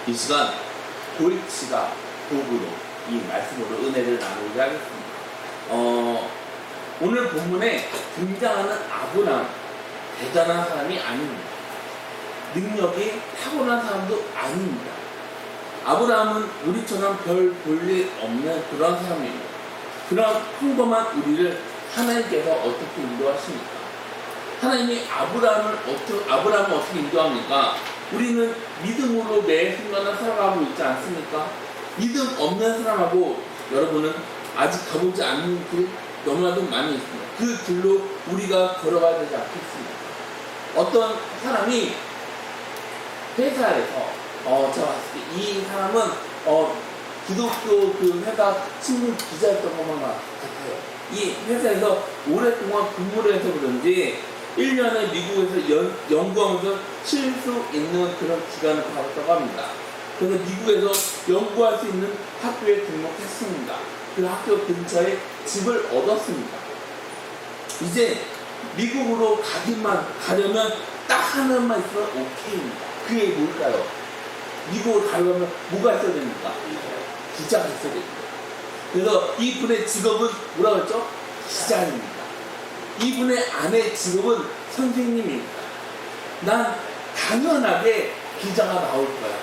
이 시간 골치가 도구로 이 말씀으로 은혜를 나누게 하겠습니다. 오늘 본문에 등장하는 아브람, 대단한 사람이 아닙니다. 능력이 타고난 사람도 아닙니다. 아브람은 우리처럼 별 볼 일 없는 그런 사람입니다. 그런 평범한 우리를 하나님께서 어떻게 인도하십니까? 하나님이 아브람을 어떻게 인도합니까? 우리는 믿음으로 매 순간을 살아가고 있지 않습니까? 믿음 없는 사람하고 여러분은 아직 가보지 않는 길 너무나도 많이 있습니다. 그 길로 우리가 걸어가야 되지 않겠습니까? 어떤 사람이 회사에서 제가 봤을 때 이 사람은 기독교 그 회사 신문 기자였던 것만 같아요. 이 회사에서 오랫동안 근무를 해서 그런지 1년에 미국에서 연구하면서 쉴 수 있는 그런 기간을 받았다고 합니다. 그래서 미국에서 연구할 수 있는 학교에 등록했습니다. 그 학교 근처에 집을 얻었습니다. 이제 미국으로 가려면 딱 하나만 있으면 오케이입니다. 그게 뭘까요? 미국을 가려면 뭐가 있어야 됩니까? 기자가 있어야 됩니다. 그래서 이분의 직업은 뭐라고 했죠? 기자입니다. 이분의 아내 직업은 선생님입니다. 난 당연하게 기자가 나올 거야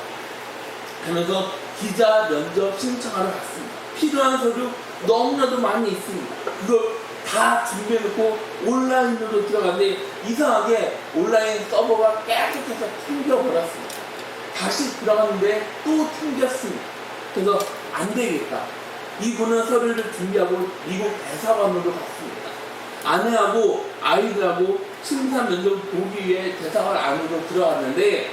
하면서 기자 면접 신청하러 갔습니다. 필요한 서류 너무나도 많이 있습니다. 그걸 다 준비해놓고 온라인으로 들어갔는데 이상하게 온라인 서버가 깨끗해서 튕겨버렸습니다. 다시 들어갔는데 또 튕겼습니다. 그래서 안 되겠다. 이분은 서류를 준비하고 미국 대사관으로 갔습니다. 아내하고 아이들하고 심사 면접 보기 위해 대사관 안으로 들어갔는데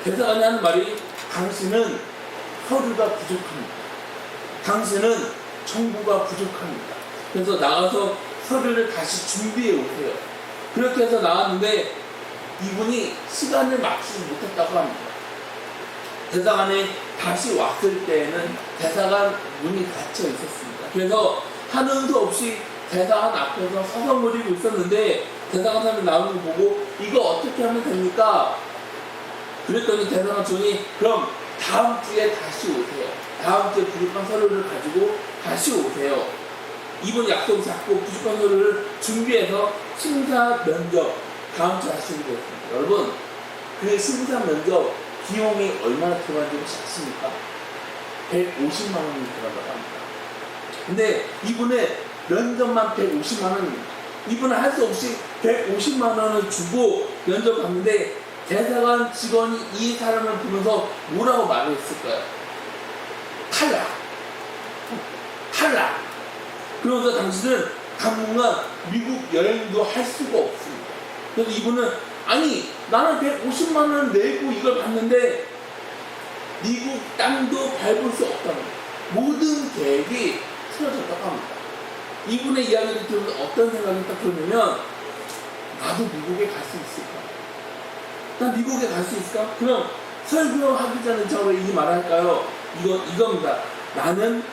대사관이 하는 말이 당신은 서류가 부족합니다. 당신은 정보가 부족합니다. 그래서 나가서 서류를 다시 준비해 오세요. 그렇게 해서 나왔는데 이분이 시간을 맞추지 못했다고 합니다. 대사관에 다시 왔을 때에는 대사관 문이 닫혀 있었습니다. 그래서 하는 수 없이 대사관 앞에서 서성거리고 있었는데 대사관 사람이 나오는 거 보고 이거 어떻게 하면 됩니까? 그랬더니 대사관 총이 그럼 다음 주에 다시 오세요. 다음 주에 부족한 서류를 가지고 다시 오세요. 이번 약속 잡고 부족한 서류를 준비해서 심사 면접 다음 주에 다시 오게 됐습니다. 여러분 그 심사 면접 비용이 얼마나 들어가는지 혹시 아십니까? 150만 원이 들어간다고 합니다. 근데 이분의 면접만 150만 원입니다. 이분은 할 수 없이 150만 원을 주고 면접 봤는데 대사관 직원이 이 사람을 보면서 뭐라고 말을 했을까요? 탈락! 탈락! 그러면서 당신은 당분간 미국 여행도 할 수가 없습니다. 그래서 이분은 아니 나는 150만 원 내고 이걸 봤는데 미국 땅도 밟을 수 없다는 모든 계획이 틀어졌다고 합니다. 이분의 이야기를 들으면서 어떤 생각이 딱 들냐면 나도 미국에 갈 수 있을까? 나 미국에 갈 수 있을까? 그럼 설교하기 전에 저 왜 이 말할까요? 이겁니다. 나는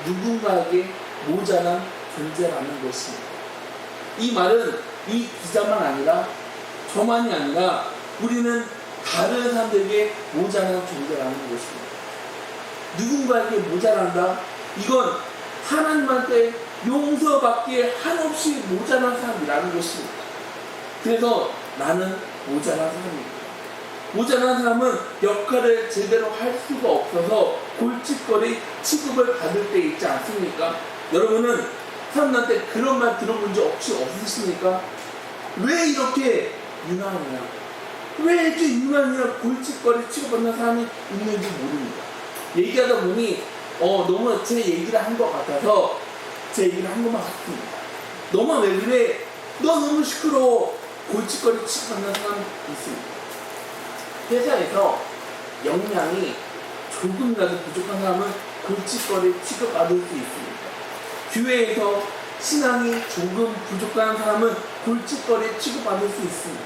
누군가에게 모자란 존재라는 것입니다. 이 말은 이 기자만 아니라 저만이 아니라 우리는 다른 사람들에게 모자란 존재라는 것입니다. 누군가에게 모자란다? 이건 하나님한테 용서받기에 한없이 모자란 사람이라는 것입니다. 그래서 나는 모자란 사람입니다. 모자란 사람은 역할을 제대로 할 수가 없어서 골칫거리 취급을 받을 때 있지 않습니까? 여러분은 사람들한테 그런 말 들어본 적 혹시 없으십니까? 왜 이렇게 유난이냐? 왜 이렇게 유난이냐 골칫거리 취급받는 사람이 있는지 모릅니다. 얘기하다 보니 너무 제 얘기를 한 것 같아서 제 얘기를 한 것만 같습니다. 너만 왜 그래? 너 너무 시끄러워. 골칫거리 취급받는 사람이 있습니다. 회사에서 역량이 조금이라도 부족한 사람은 골칫거리 취급받을 수 있습니다. 교회에서 신앙이 조금 부족한 사람은 골칫거리 취급받을 수 있습니다.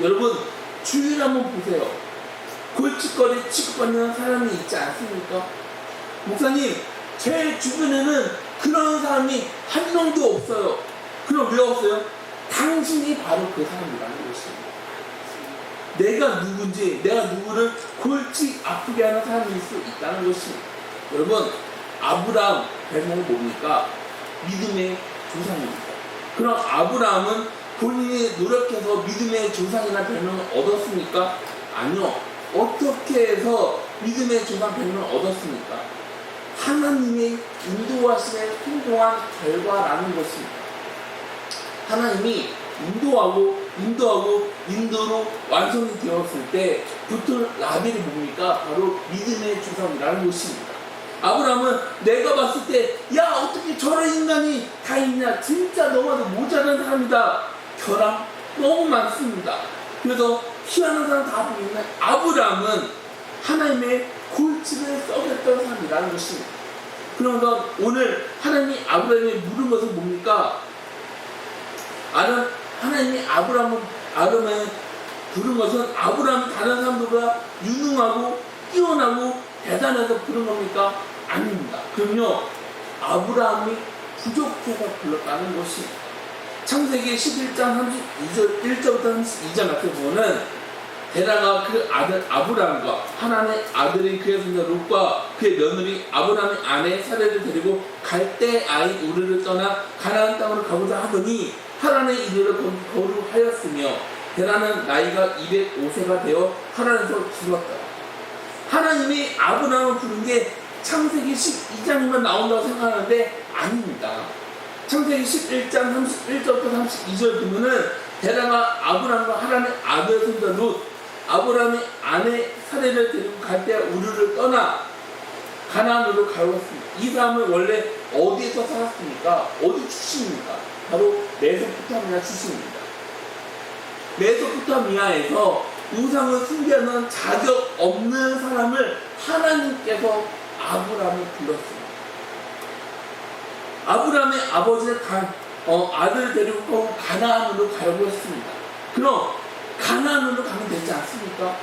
여러분 주위를 한번 보세요. 골칫거리 취급받는 사람이 있지 않습니까? 목사님 제 주변에는 그런 사람이 한 명도 없어요. 그럼 왜 없어요? 당신이 바로 그 사람이라는 것입니다. 내가 누군지, 내가 누구를 골치 아프게 하는 사람일 수 있다는 것입니다. 여러분, 아브라함 별명은 뭡니까? 믿음의 조상입니다. 그럼 아브라함은 본인이 노력해서 믿음의 조상이라는 별명을 얻었습니까? 아니요. 어떻게 해서 믿음의 조상 별명을 얻었습니까? 하나님의 인도하심에 성공한 결과라는 것입니다. 하나님이 인도로 완성이 되었을 때 붙은 라벨이 뭡니까? 바로 믿음의 조상이라는 것입니다. 아브라함은 내가 봤을 때, 야, 어떻게 저런 인간이 다 있냐? 진짜 너무나도 모자란 사람이다. 결함 너무 많습니다. 그래서 희한한 사람 다 보이는 아브라함은 하나님의 골치를 썩였던 사람이라는 것입니다. 그러면서 오늘 하나님이 아브라함에 물은 것은 뭡니까? 하나님이 아브라함을 부른 것은 아브라함이 다른 사람들보다 유능하고 뛰어나고 대단해서 부른 겁니까? 아닙니다. 그럼요, 아브라함이 부족해서 불렀다는 것입니다. 창세기 11장 1절부터 32절 같은 경우는 게다가 그 아들 아브라함과 하나님의 아들인 그의 손자 롯과 그의 며느리 아브라함의 아내 사레를 데리고 갈대아인 우르를 떠나 가나안 땅으로 가고자 하더니 하란에 이르러 거류하였으며 게라는 나이가 205세가 되어 하란에서 죽었다. 하나님이 아브라함을 부른 게 창세기 12장만 나온다고 생각하는데 아닙니다. 창세기 11장 31절부터 32절 보면은 게다가 아브라함과 하란의 아들 손자 롯 아브라함의 아내 사레를 데리고 갈대아 우르를 떠나 가나안으로 가였습니다. 이 사람은 원래 어디에서 살았습니까? 어디 출신입니까? 바로 메소포타미아 출신입니다. 메소포타미아에서 우상을 숭배하는 자격 없는 사람을 하나님께서 아브라함을 불렀습니다. 아브라함의 아버지의 아들을 데리고 가나안으로 가려고 했습니다. 그럼 가나안으로 가면 되지 않습니까?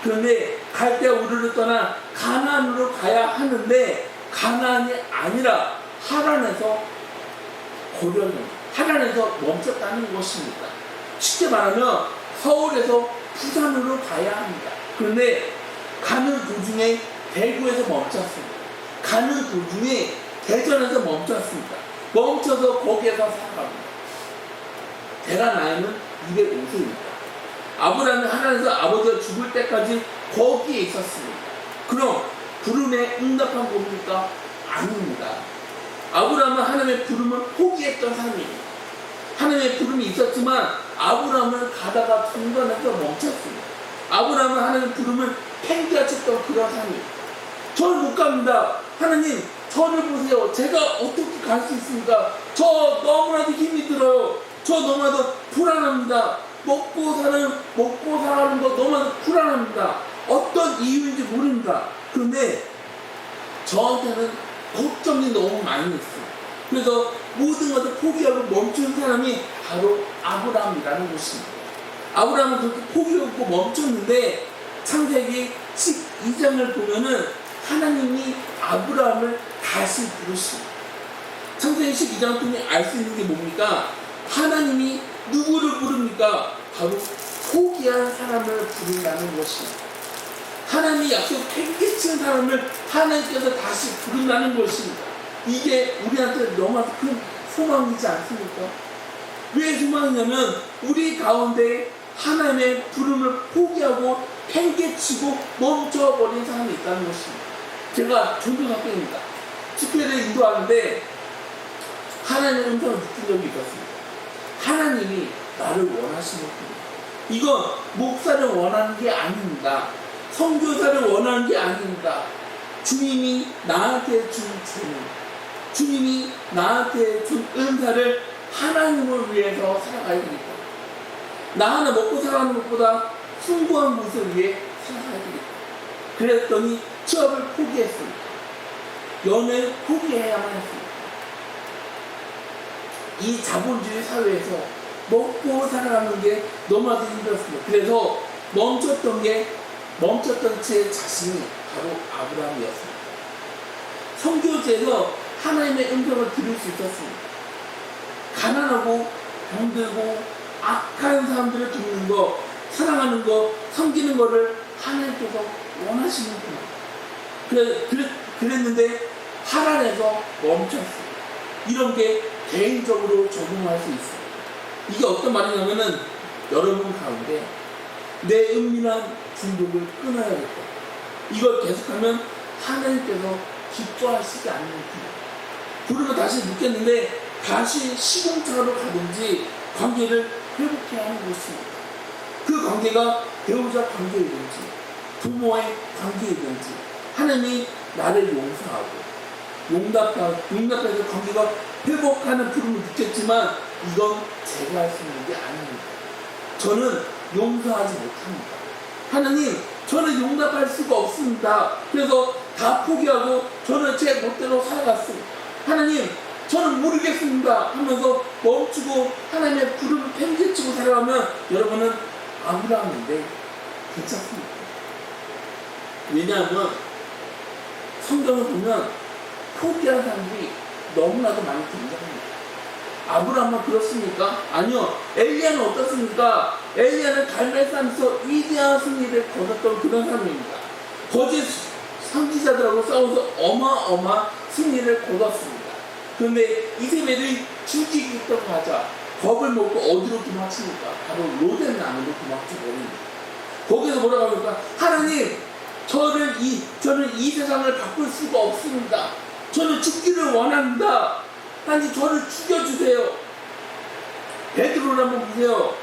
그런데 갈대아 우르를 떠나 가나안으로 가야 하는데 가나안이 아니라 하란에서 하란에서 멈췄다는 것입니다. 쉽게 말하면 서울에서 부산으로 가야 합니다. 그런데 가는 도중에 대구에서 멈췄습니다. 가는 도중에 대전에서 멈췄습니다. 멈춰서 거기에서 살아갑니다. 대략 나이는 205세입니다. 아브라함이 하나님께서 아버지가 죽을 때까지 거기에 있었습니다. 그럼 부름에 응답한 겁니까? 아닙니다. 아브라함은 하나님의 부름을 포기했던 사람입니다. 하나님의 부름이 있었지만 아브라함은 가다가 중간에서 멈췄습니다. 아브라함은 하나님의 부름을 팽개쳤던 그런 사람입니다. 저는 못 갑니다. 하나님, 저를 보세요. 제가 어떻게 갈 수 있습니까? 저 너무나도 힘이 들어요. 저 너무나도 불안합니다. 먹고 살아가는 거 너무나도 불안합니다. 어떤 이유인지 모릅니다. 그런데 저한테는 걱정이 너무 많이 있어요. 그래서 모든 것을 포기하고 멈춘 사람이 바로 아브라함이라는 것입니다. 아브라함은 그렇게 포기하고 멈췄는데 창세기 12장을 보면은 하나님이 아브라함을 다시 부르십니다. 창세기 12장을 통해 알 수 있는 게 뭡니까? 하나님이 누구를 부릅니까? 바로 포기한 사람을 부른다는 것입니다. 하나님이 약속 팽개친 사람을 하나님께서 다시 부른다는 것입니다. 이게 우리한테 너무나도 큰 소망이지 않습니까? 왜 소망이냐면 우리 가운데 하나님의 부름을 포기하고 팽개치고 멈춰버린 사람이 있다는 것입니다. 제가 전도사님입니다. 집회를 인도하는데 하나님의 음성을 느낀 적이 있었습니다. 하나님이 나를 원하시는 분입니다. 이건 목사를 원하는 게 아닙니다. 선교사를 원하는 게 아닙니다. 주님이 나한테 준 주님이 나한테 준 은사를 하나님을 위해서 살아가야 되겠다. 나 하나 먹고 살아가는 것보다 숭고한 것을 위해 살아가야 되겠다. 그랬더니 취업을 포기했습니다. 연애를 포기해야만 했습니다. 이 자본주의 사회에서 먹고 살아가는 게 너무나도 힘들었습니다. 그래서 멈췄던 제 자신이 바로 아브라함이었습니다. 선교지에서 하나님의 음성을 들을 수 있었습니다. 가난하고 병들고 악한 사람들을 돕는 거, 사랑하는 거, 섬기는 거를 하나님께서 원하시는구나. 그랬는데 하란에서 멈췄어요. 이런 게 개인적으로 적용할 수 있어요. 이게 어떤 말이냐면은 여러분 가운데 내 은밀한 중독을 끊어야겠다. 이걸 계속하면 하나님께서 기뻐하시지 않는 길. 부르면 다시 묻겠는데 다시 시공차로 가든지 관계를 회복해야 하는 것입니다. 그 관계가 배우자 관계이든지 부모의 관계이든지 하나님이 나를 용서하고 용납해서 관계가 회복하는 부름을 느꼈지만 이건 제가 할 수 있는 게 아닙니다. 저는 용서하지 못합니다. 하나님, 저는 용납할 수가 없습니다. 그래서 다 포기하고 저는 제 멋대로 살아갔습니다. 하나님, 저는 모르겠습니다 하면서 멈추고 하나님의 부름을 팽개치고 살아가면 여러분은 아브라함인데 괜찮습니다. 왜냐하면 성경을 보면 포기한 사람들이 너무나도 많이 등장합니다. 아브라함은 그렇습니까? 아니요. 엘리야는 어떻습니까? 엘리야는 갈멜산에서 위대한 승리를 거뒀던 그런 사람입니다. 거짓 선지자들하고 싸워서 어마어마한 승리를 거뒀습니다. 그런데 이세벨이 죽이겠다고 하자 겁을 먹고 어디로 도망칩니까? 바로 로덴 나무로 도망쳐버립니다. 거기서 뭐라고 합니까? 하나님, 저는 이 세상을 바꿀 수가 없습니다. 저는 죽기를 원합니다. 하나님, 저를 죽여주세요. 베드로를 한번 보세요.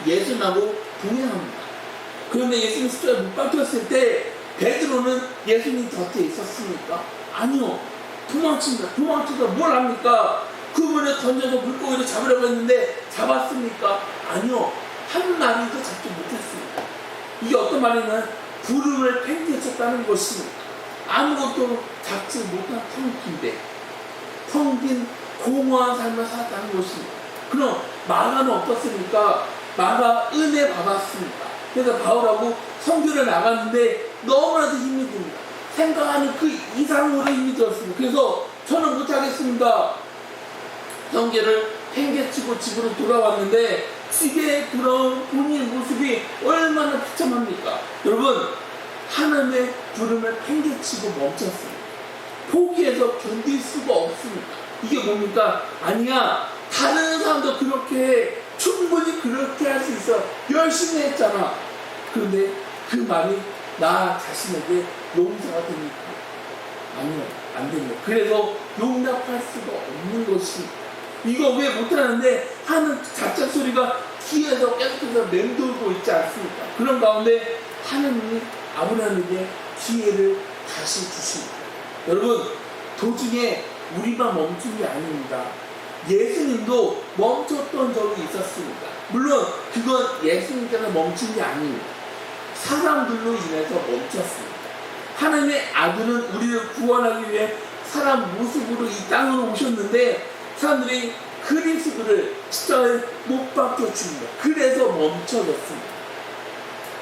예수님하고 동행합니다. 그런데 예수님 십자가에 못 박혔을 때 베드로는 예수님 곁에 있었습니까? 아니요. 도망칩니다. 도망쳐서 뭘 합니까? 그분을 던져서 물고기를 잡으려고 했는데 잡았습니까? 아니요. 한 마리도 잡지 못했습니다. 이게 어떤 말이냐면 부름을 팽개쳤다는 것입니다. 아무것도 잡지 못한 텅 빈 공허한 삶을 살았다는 것입니다. 그럼 마가는 어떻습니까? 마가 은혜 받았습니다. 그래서 바울하고 선교를 나갔는데 너무나도 힘이 듭니다. 생각하는 그 이상으로 힘이 들었습니다. 그래서 저는 못하겠습니다. 성계를 팽개치고 집으로 돌아왔는데 집에 돌아온 본인의 모습이 얼마나 비참합니까? 여러분, 하나님의 부름을 팽개치고 멈췄습니다. 포기해서 견딜 수가 없습니다. 이게 뭡니까? 아니야, 다른 사람도 그렇게 충분히 그렇게 할 수 있어. 열심히 했잖아. 그런데 그 말이 나 자신에게 용서가 됩니까? 아니요, 안 됩니다. 그래서 용납할 수가 없는 것입니다. 이거 왜 못하는데 하는 자작 소리가 귀에서 계속해서 맴돌고 있지 않습니까? 그런 가운데 하나님이 아브라함에게 기회를 다시 주십니다. 여러분, 도중에 우리만 멈춘 게 아닙니다. 예수님도 멈췄던 적이 있었습니다. 물론 그건 예수님께서 멈춘 게 아닙니다. 사람들로 인해서 멈췄습니다. 하나님의 아들은 우리를 구원하기 위해 사람 모습으로 이 땅으로 오셨는데 사람들이 그리스도를 십자가에 못 박혀 줍니다. 그래서 멈춰졌습니다.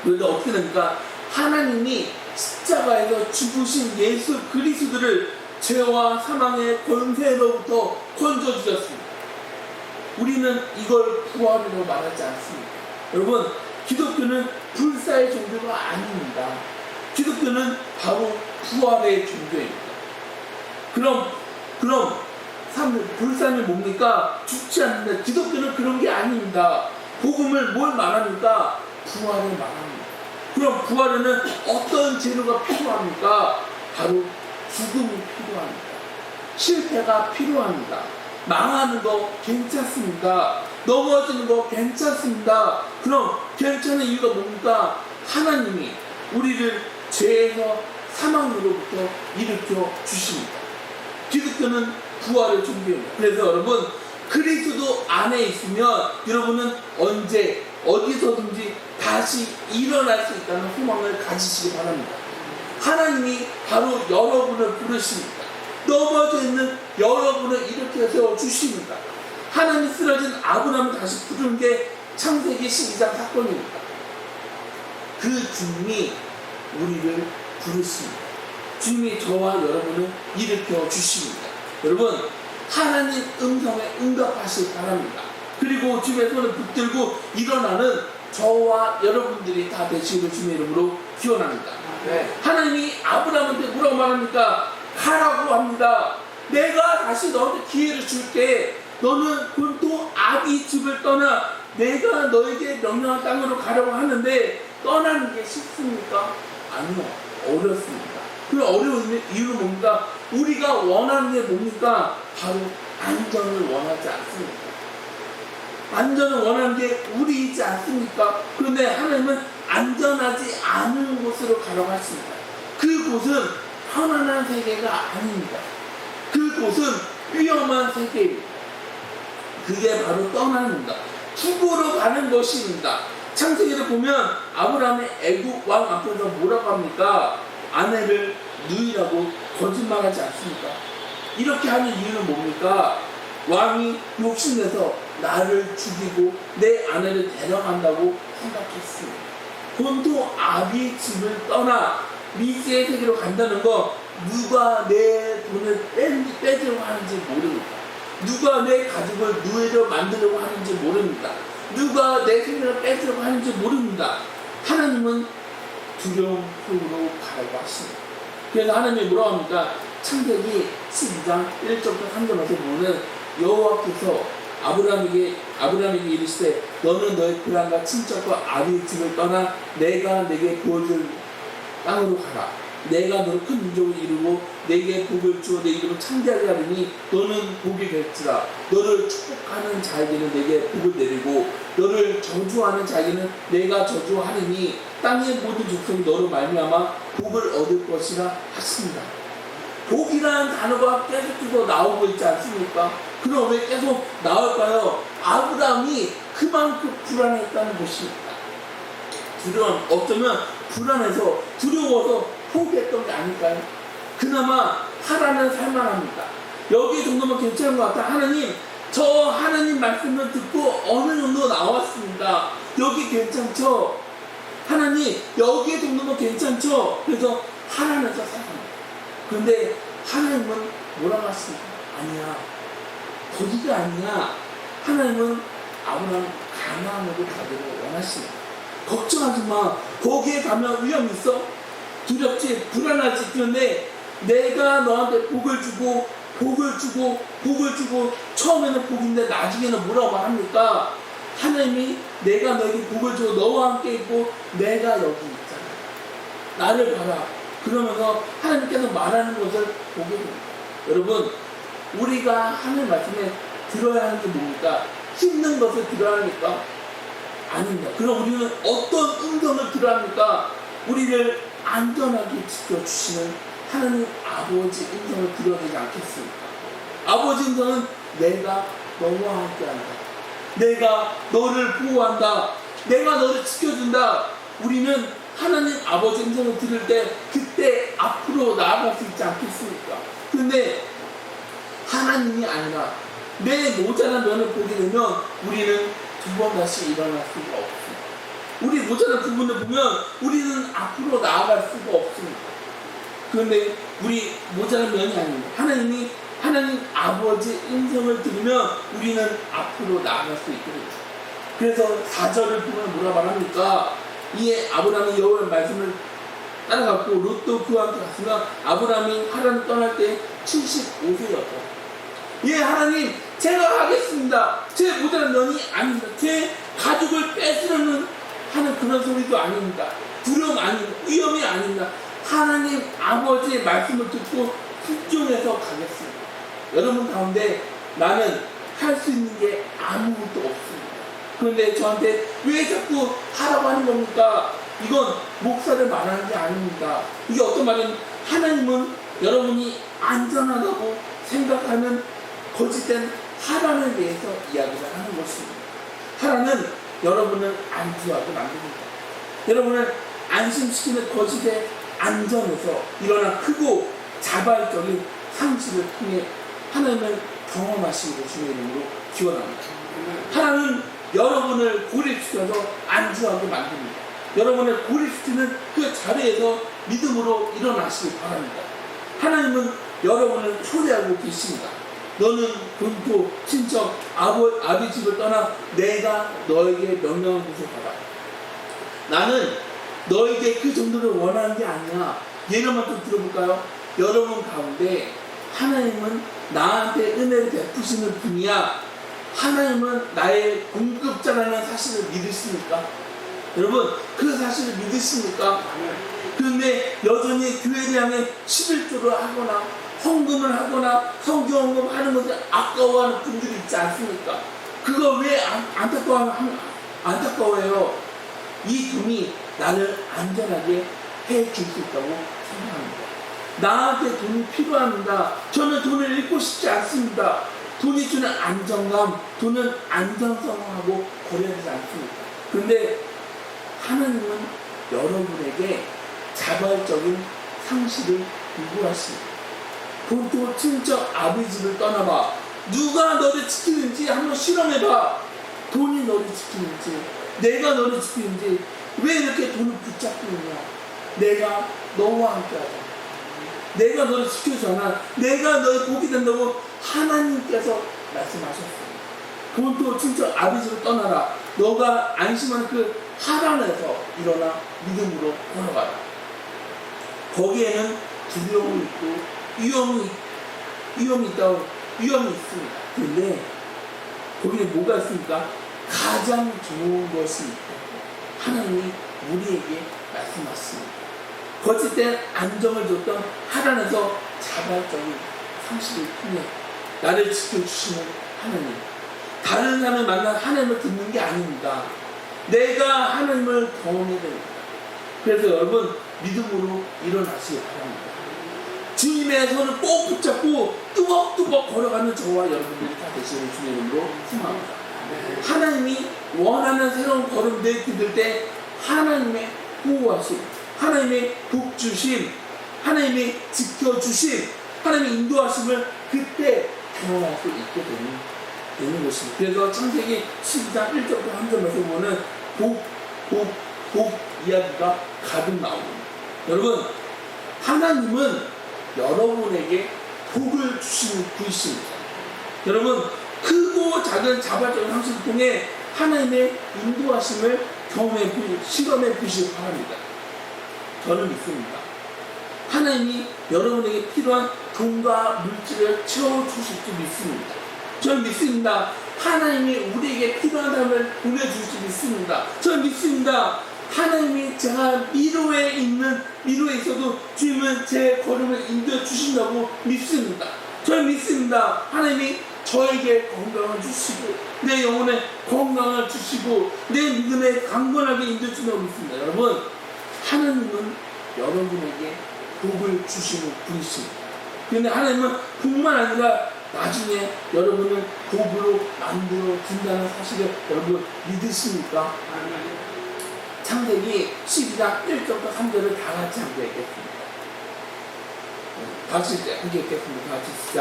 그런데 어떻게 됩니까? 하나님이 십자가에서 죽으신 예수 그리스도를 죄와 사망의 권세로부터 건져주셨습니다. 우리는 이걸 부활이라고 말하지 않습니다. 여러분, 기독교는 불사의 종교가 아닙니다. 기독교는 바로 부활의 종교입니다. 그럼 불사는 뭡니까? 죽지 않는다. 기독교는 그런 게 아닙니다. 복음을 뭘 말합니까? 부활을 말합니다. 그럼 부활에는 어떤 재료가 필요합니까? 바로 죽음이 필요합니다. 실패가 필요합니다. 망하는 거 괜찮습니다. 넘어지는 거 괜찮습니다. 그럼 괜찮은 이유가 뭡니까? 하나님이 우리를 죄에서 사망으로부터 일으켜 주십니다. 기독교는 부활의 종교입니다. 그래서 여러분, 그리스도 안에 있으면 여러분은 언제 어디서든지 다시 일어날 수 있다는 소망을 가지시기 바랍니다. 하나님이 바로 여러분을 부르십니다. 넘어져 있는 여러분을 일으켜 세워주십니다. 하나님이 쓰러진 아브라함을 다시 부르는 게 창세기 12장 사건입니다. 그 주님이 우리를 부르십니다. 주님이 저와 여러분을 일으켜 주십니다. 여러분, 하나님 음성에 응답하시기 바랍니다. 그리고 주님의 손을 붙들고 일어나는 저와 여러분들이 다 되시기를 주님의 이름으로 기원합니다. 네. 하나님이 아브라함한테 뭐라고 말합니까? 가라고 합니다. 내가 다시 너한테 기회를 줄게. 너는 본토 아비 집을 떠나 내가 너에게 명령한 땅으로 가려고 하는데 떠나는 게 쉽습니까? 아니요. 어렵습니다. 그 어려운 이유는 뭡니까? 우리가 원하는 게 뭡니까? 바로 안전을 원하지 않습니까? 안전을 원하는 게 우리이지 않습니까? 그런데 하나님은 안전하지 않은 곳으로 가려고 하십니다. 그곳은 편안한 세계가 아닙니다. 그곳은 위험한 세계입니다. 그게 바로 떠납니다. 죽으러 가는 것입니다. 창세기를 보면 아브라함의 애국 왕 앞에서 뭐라고 합니까? 아내를 누이라고 거짓말하지 않습니까? 이렇게 하는 이유는 뭡니까? 왕이 욕심내서 나를 죽이고 내 아내를 데려간다고 생각했습니다. 본토 아비 집을 떠나 미지의 세계로 간다는 거 누가 내 돈을 빼려고 하는지 모릅니다. 누가 내 가족을 누이로 만들려고 하는지 모릅니다. 누가 내 생명을 뺏으려고 하는지 모릅니다. 하나님은 두려움 속으로 가라고 하십니다. 그래서 하나님이 뭐라고 합니까? 창세기 12장 1절부터 3절에서 보면 여호와께서 아브라함에게 이르시되 너는 너의 고향과 친척과 아비의 집을 떠나 내가 내게 보여줄 땅으로 가라. 내가 너를 큰 민족을 이루고 내게 복을 주어 내 이름을 창대하게 하리니 너는 복이 될지라. 너를 축복하는 자에게는 내게 복을 내리고 너를 저주하는 자에게는 내가 저주하리니 땅의 모든 족속이 너로 말미암아 복을 얻을 것이라 하십니다. 복이라는 단어가 계속해서 나오고 있지 않습니까? 그럼 왜 계속 나올까요? 아브라함이 그만큼 불안했다는 것입니다. 어쩌면 불안해서 두려워서 포기했던 게 아닐까요? 그나마 하라는 살만합니다. 여기 정도면 괜찮은 것 같아. 하나님, 저 하나님 말씀을 듣고 어느 정도 나왔습니다. 여기 괜찮죠? 하나님, 여기 정도면 괜찮죠? 그래서 하라면서 살아갑니다. 그런데 하나님은 뭐라고 하십니까? 아니야. 거기가 아니야. 하나님은 아브라함 가나안으로 가기를 원하십니다. 걱정하지 마. 거기에 가면 위험 있어? 두렵지? 불안하지? 그런데 내가 너한테 복을 주고 처음에는 복인데 나중에는 뭐라고 합니까? 하나님이 내가 너에게 복을 주고 너와 함께 있고 내가 여기 있잖아. 나를 봐라. 그러면서 하나님께서 말하는 것을 보게 됩니다. 여러분, 우리가 하나님 말씀에 들어야 하는 게 뭡니까? 힘든 것을 들어야 합니까? 아닙니다. 그럼 우리는 어떤 음성을 들어야 합니까? 우리를 안전하게 지켜주시는 하나님 아버지 음성을 들어야 되지 않겠습니까? 아버지 음성은 내가 너와 함께한다. 내가 너를 보호한다. 내가 너를 지켜준다. 우리는 하나님 아버지 음성을 들을 때 그때 앞으로 나아갈 수 있지 않겠습니까? 그런데 하나님이 아니라 내 모자란 면을 보게 되면 우리는 두 번 다시 일어날 수가 없습니다. 우리 모자란 부분을 보면 우리는 앞으로 나아갈 수가 없습니다. 그런데 우리 모자란 면이 아닙니다. 하나님 아버지 음성을 들으면 우리는 앞으로 나아갈 수 있게 됩니다. 그래서 4절을 보면 뭐라 말합니까? 이에 아브라함이 여호와의 말씀을 따라갔고 롯도 그와 함께 갔으나 아브라함이 하란을 떠날 때 75세였다. 예, 하나님, 제가 하겠습니다. 제 모자란 면이 아닙니다. 제 가족을 뺏으려는 하는 그런 소리도 아닙니다. 두려움 아닙니다. 위험이 아닙니다. 하나님 아버지의 말씀을 듣고 순종해서 가겠습니다. 여러분 가운데 나는 할 수 있는 게 아무것도 없습니다. 그런데 저한테 왜 자꾸 하라고 하는 겁니까? 이건 목사를 말하는 게 아닙니다. 이게 어떤 말은 하나님은 여러분이 안전하다고 생각하는 거짓된 하란에 대해서 이야기를 하는 것입니다. 하란은 여러분을 안주하게 만듭니다. 여러분을 안심시키는 거짓의 안전에서 일어난 크고 자발적인 상실을 통해 하나님을 경험하시고 주의 이름으로 기원합니다. 하나님은 여러분을 고립시켜서 안주하게 만듭니다. 여러분을 고립시키는 그 자리에서 믿음으로 일어나시기 바랍니다. 하나님은 여러분을 초대하고 계십니다. 너는 본토 친척 아비 집을 떠나 내가 너에게 명령한 곳을 가라. 나는 너에게 그 정도를 원하는 게 아니야. 예를 좀 들어볼까요? 여러분 가운데 하나님은 나한테 은혜를 베푸시는 분이야, 하나님은 나의 공급자라는 사실을 믿으십니까? 여러분 그 사실을 믿으십니까? 그런데 여전히 교회를 향해 11조를 하거나 헌금을 하거나 성경헌금 하는 것을 아까워하는 분들이 있지 않습니까? 그거 왜 안타까워해요? 이 돈이 나를 안전하게 해줄 수 있다고 생각합니다. 나한테 돈이 필요합니다. 저는 돈을 잃고 싶지 않습니다. 돈이 주는 안정감, 돈은 안정성하고 고려하지 않습니다. 그런데 하나님은 여러분에게 자발적인 상실을 요구하십니다. 본토 친척 아버지를 떠나봐. 누가 너를 지키는지 한번 실험해봐. 돈이 너를 지키는지, 내가 너를 지키는지. 왜 이렇게 돈을 붙잡고 있냐? 내가 너와 함께하자. 내가 너를 지켜주잖아. 내가 너의 복이 된다고 하나님께서 말씀하셨어요. 본토 친척 아버지를 떠나라. 너가 안심한 그 하란에서 일어나 믿음으로 걸어가라. 거기에는 두려움이 있고 위험이 있습니다. 그런데 거기에 뭐가 있습니까? 가장 좋은 것이 있다고 하나님이 우리에게 말씀하십니다. 거칠 때 안정을 줬던 하란에서 자발적인 상실을 통해 나를 지켜주시는 하나님, 다른 사람을 만나 하나님을 듣는 게 아닙니다. 내가 하나님을 경험해야 됩니다. 그래서 여러분 믿음으로 일어나시기 바랍니다. 주님의 손을 꼭 붙잡고 뚜벅뚜벅 걸어가는 저와 여러분들이 다 되시는 주님의 이름으로 소망합니다. 하나님이 원하는 새로운 걸음 내딛을 때 하나님의 보호하심, 하나님의 복주심, 하나님의 지켜주심, 하나님의 인도하심을 그때 경험할 수 있게 되는 것입니다. 그래서 창세기 12장 1절부터 3절에서 보면 복 이야기가 가득 나옵니다. 여러분 하나님은 여러분에게 복을 주시는 분이십니다. 여러분 크고 작은 자발적인 상식을 통해 하나님의 인도하심을 실험해 보시기 바랍니다. 저는 믿습니다. 하나님이 여러분에게 필요한 돈과 물질을 채워주실 줄 믿습니다. 저는 믿습니다. 하나님이 우리에게 필요한 사람을 보내주실 줄 믿습니다. 저는 믿습니다. 하나님이 제가 미로에 있어도 주님은 제 걸음을 인도해 주신다고 믿습니다. 저는 믿습니다. 하나님이 저에게 건강을 주시고 내 영혼에 건강을 주시고 내 믿음에 강건하게 인도해 주신다고 믿습니다. 여러분 하나님은 여러분에게 복을 주시는 분이십니다. 그런데 하나님은 복만 아니라 나중에 여러분을 복으로 만들어 준다는 사실을 여러분 믿으십니까? 창세기 12장 1절부터 3절을 다 같이 함께 읽겠습니다. 같이 함께 읽겠습니다. 다 같이 시작.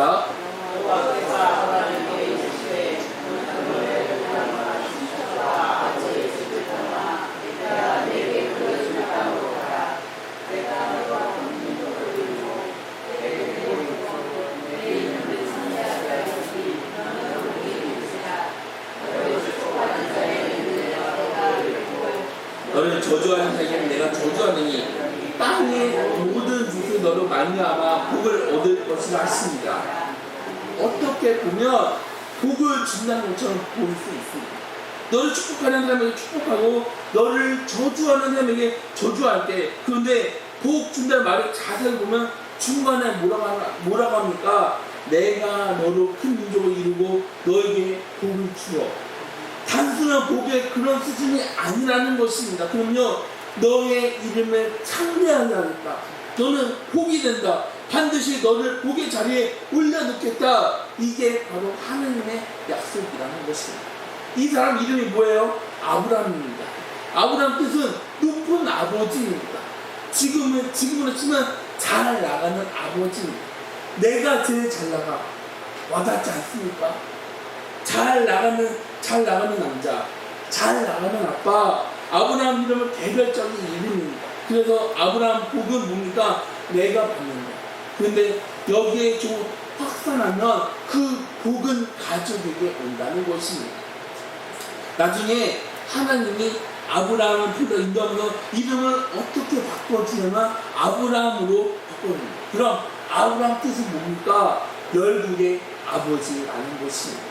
너를 저주하는 자에게는 내가 저주하느니 땅의 모든 것을 너로 말미암아 복을 얻을 것이라 하십니다. 어떻게 보면 복을 준다는 것처럼 보일 수 있습니다. 너를 축복하는 사람에게 축복하고 너를 저주하는 사람에게 저주할 때, 그런데 복 준다는 말을 자세히 보면 중간에 뭐라고 합니까? 내가 너로 큰 민족을 이루고 너에게 복을 주어. 단순한 복의 그런 수준이 아니라는 것입니다. 그럼요, 너의 이름을 창대하게 하겠다. 너는 복이 된다. 반드시 너를 복의 자리에 올려놓겠다. 이게 바로 하느님의 약속이라는 것입니다. 이 사람 이름이 뭐예요? 아브라함입니다. 아브라함 뜻은 높은 아버지입니다. 지금은 치면 잘 나가는 아버지입니다. 내가 제일 잘 나가. 와닿지 않습니까? 잘 나가는 남자, 잘 나가는 아빠. 아브라함 이름은 개별적인 이름입니다. 그래서 아브라함 복은 뭡니까? 내가 받는다. 그런데 여기에 확산하면 그 복은 가족에게 온다는 것입니다. 나중에 하나님이 아브라함을 불러 인도하면서 이름을 어떻게 바꿔주냐면 아브라함으로 바꿔줍니다. 그럼 아브라함 뜻은 뭡니까? 열국의 아버지라는 것입니다.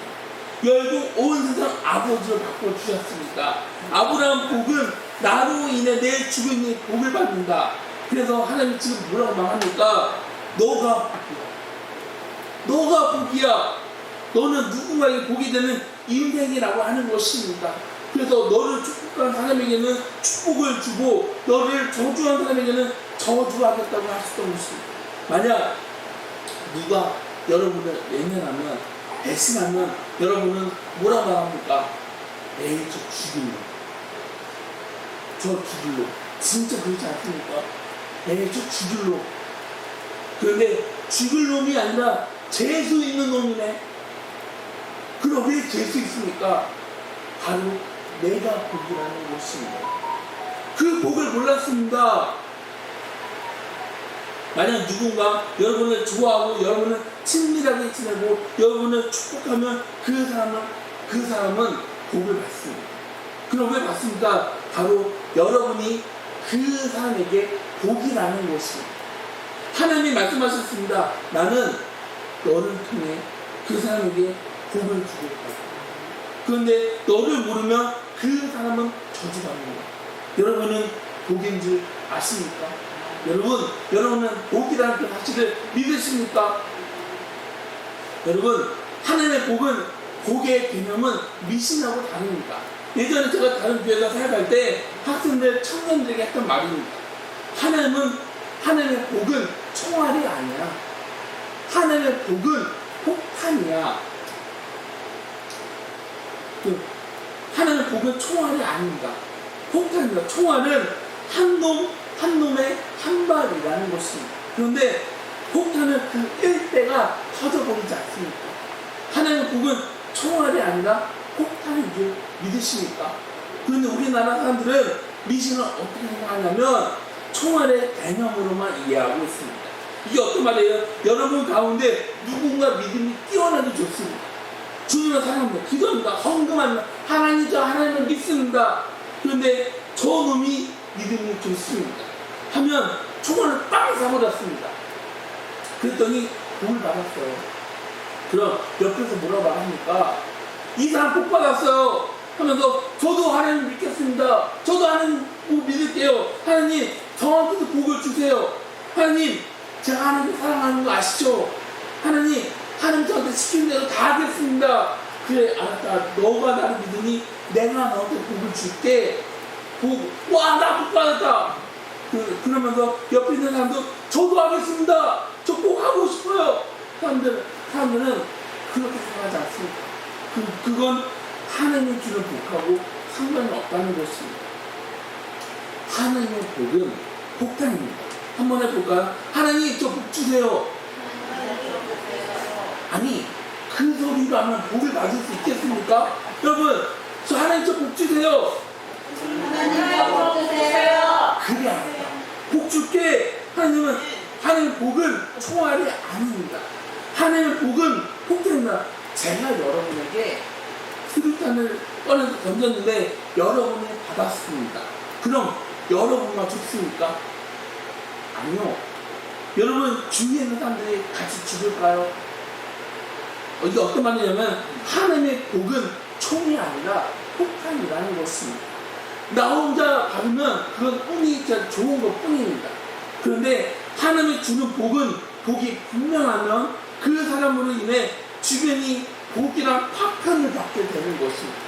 열국 온 세상 아버지로 바꿔주셨습니다. 아브라함 복은 나로 인해 내 주변이 복을 받는다. 그래서 하나님 지금 뭐라고 말합니까? 너가 복이야. 너가 복이야. 너는 누군가에게 복이 되는 인생이라고 하는 것입니다. 그래서 너를 축복한 사람에게는 축복을 주고 너를 저주한 사람에게는 저주하겠다고 하셨던 것입니다. 만약 누가 여러분을 외면하면 배신하면 여러분은 뭐라고 말합니까? 에이 저 죽일로, 저 죽일로. 진짜 그렇지 않습니까? 에이 저 죽일로. 그런데 죽을 놈이 아니라 재수 있는 놈이네. 그럼 왜 재수 있습니까? 바로 내가 복이라는 것입니다. 그 복을 몰랐습니다. 만약 누군가 여러분을 좋아하고 여러분을 친밀하게 지내고 여러분을 축복하면 그 사람은 복을 받습니다. 그럼 왜 받습니까? 바로 여러분이 그 사람에게 복이라는 것입니다. 하나님이 말씀하셨습니다. 나는 너를 통해 그 사람에게 복을 주겠다. 그런데 너를 모르면 그 사람은 저주받는 거야. 여러분은 복인 줄 아십니까? 여러분은 복이라는 그 사실을 믿으십니까? 여러분, 하나님의 복은, 복의 개념은 미신하고 다릅니다. 예전에 제가 다른 교회에서 사역할 때 학생들, 청년들에게 했던 말입니다. 하나님의 복은 총알이 아니야. 하나님의 복은 폭탄이야. 하나님의 복은 총알이 아닙니다. 폭탄입니다. 총알은 한 놈의 한 발이라는 것입니다. 그런데 폭탄은 그 일대가 터져버리지 않습니까? 하나님의 복은 총알이 아니라 폭탄인 줄 믿으십니까? 그런데 우리나라 사람들은 미신을 어떻게 생각하냐면 총알의 개념으로만 이해하고 있습니다. 이게 어떤 말이에요? 여러분 가운데 누군가 믿음이 뛰어나도 좋습니다. 주님을 사랑합니다. 기도합니다. 헌금합니다. 하나님 저 하나님을 믿습니다. 그런데 저 놈이 믿음이 좋습니다. 하면 총알을 빵 쏴버렸습니다. 그랬더니 복을 받았어요. 그럼 옆에서 뭐라고 말합니까? 이 사람 복 받았어요 하면서 저도 하나님 믿겠습니다. 저도 하나님 복 믿을게요. 하나님 저한테도 복을 주세요. 하나님 제가 하나님 사랑하는 거 아시죠? 하나님 저한테 시키는 대로 다 하겠습니다. 그래 알았다. 너가 나를 믿으니 내가 너한테 복을 줄게. 나 복 받았다. 그러면서 옆에 있는 사람도 저도 하겠습니다. 저 꼭 하고 싶어요. 사람들은 그렇게 생각하지 않습니다. 그건 하나님이 주는 복하고 상관이 없다는 것입니다. 하나님의 복은 폭탄입니다. 한번 해볼까요? 하나님 저 복 주세요. 아니 그 소리로 하면 복을 받을 수 있겠습니까? 여러분 저 하나님 저 복 주세요. 하나님 복 주세요. 그래 아니다. 복 줄게. 하나님의 복은 총알이 아닙니다. 하나님의 복은 폭탄입니다. 제가 여러분에게 수류탄을 꺼내서 던졌는데 여러분이 받았습니다. 그럼 여러분만 죽습니까? 아니요. 여러분 주위에 있는 사람들이 같이 죽을까요? 이게 어떤 말이냐면 하나님의 복은 총이 아니라 폭탄이라는 것입니다. 나 혼자 받으면 그건 운이 좋은 것 뿐입니다. 그런데 하나님이 주는 복이 분명하면 그 사람으로 인해 주변이 복이랑 파편을 받게 되는 것입니다.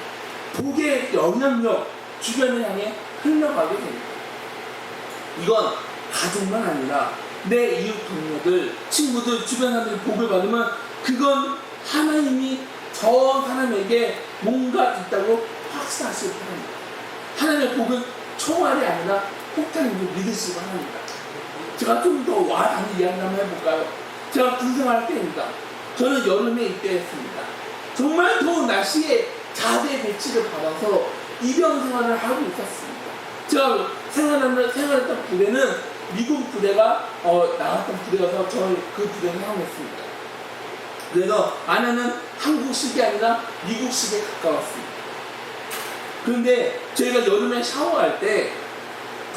복의 영향력 주변을 향해 흘러가게 됩니다. 이건 가족만 아니라 내 이웃 동료들, 친구들, 주변 사람들이 복을 받으면 그건 하나님이 저 사람에게 뭔가 있다고 확신하시기 바랍니다. 하나님의 복은 총알이 아니라 폭탄인 줄 믿으시기 바랍니다. 제가 좀 더 와닿는 이야기 한번 해볼까요? 제가 군생활 때입니다. 저는 여름에 입대했습니다. 정말 더운 날씨에 자대 배치를 받아서 입영 생활을 하고 있었습니다. 제가 생활했던 부대는 미국 부대가 나갔던 부대여서 저는 그 부대를 사용했습니다. 그래서 아내는 한국식이 아니라 미국식에 가까웠습니다. 그런데 저희가 여름에 샤워할 때